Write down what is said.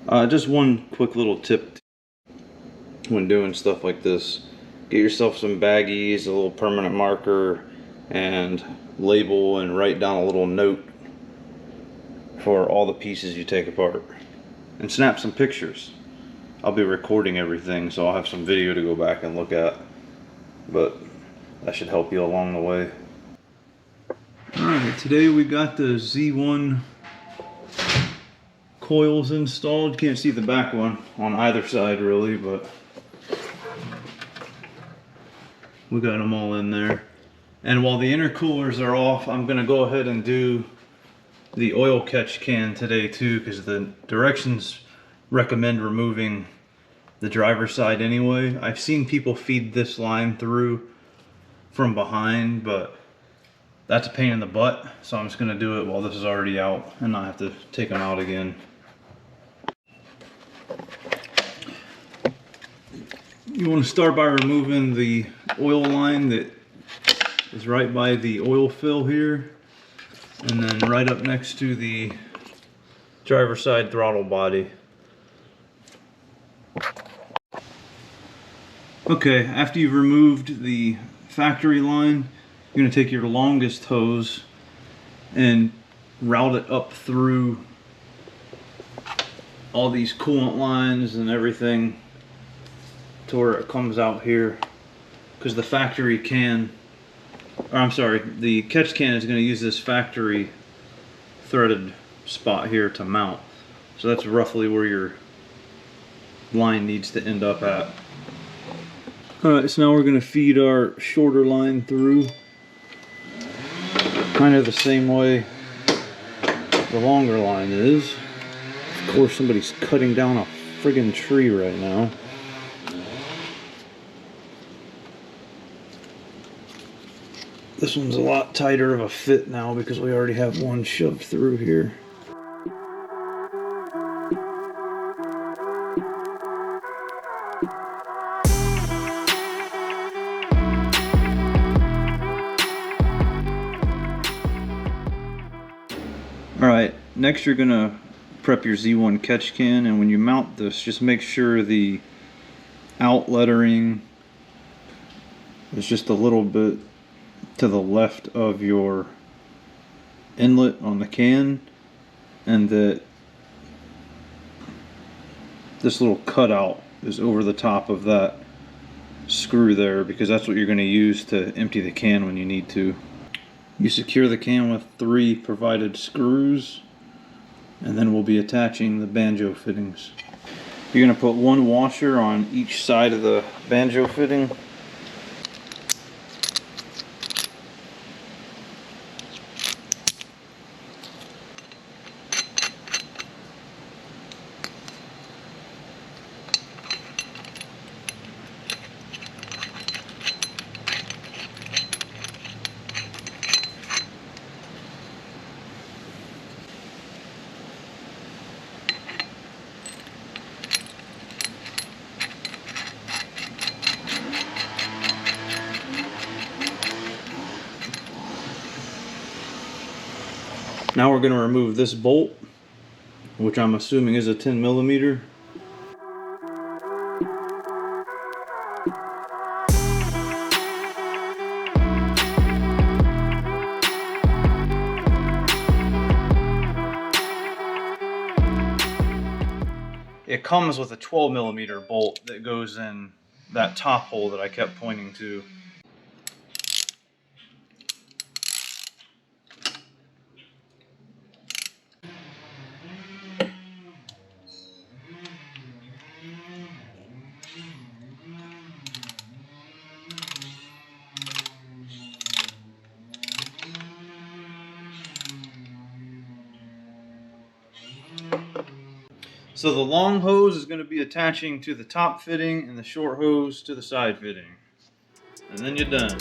Just one quick little tip when doing stuff like this. Get yourself some baggies, a little permanent marker, and label and write down a little note for all the pieces you take apart. And snap some pictures. I'll be recording everything, so I'll have some video to go back and look at. But that should help you along the way. Alright, today we got the Z1 coils installed. You can't see the back one on either side really, but we got them all in there. And while the intercoolers are off, I'm going to go ahead and do the oil catch can today too, because the directions recommend removing the driver's side anyway. I've seen people feed this line through from behind, but that's a pain in the butt, so I'm just going to do it while this is already out and not have to take them out again. You want to start by removing the oil line that is right by the oil fill here, and then right up next to the driver's side throttle body. Okay, after you've removed the factory line, you're going to take your longest hose and route it up through all these coolant lines and everything to where it comes out here, because the factory can, or I'm sorry, the catch can is going to use this factory threaded spot here to mount. So that's roughly where your line needs to end up at. Alright, so now we're going to feed our shorter line through, kind of the same way the longer line is. Of course, somebody's cutting down a friggin' tree right now. This one's a lot tighter of a fit now because we already have one shoved through here. Alright, next you're going to prep your Z1 catch can, and when you mount this, just make sure the out lettering is just a little bit to the left of your inlet on the can, and that this little cutout is over the top of that screw there, because that's what you're going to use to empty the can when you need to. You secure the can with 3 provided screws, and then we'll be attaching the banjo fittings. You're going to put 1 washer on each side of the banjo fitting. Now we're going to remove this bolt, which I'm assuming is a 10mm. It comes with a 12mm bolt that goes in that top hole that I kept pointing to. So the long hose is going to be attaching to the top fitting and the short hose to the side fitting. And then you're done.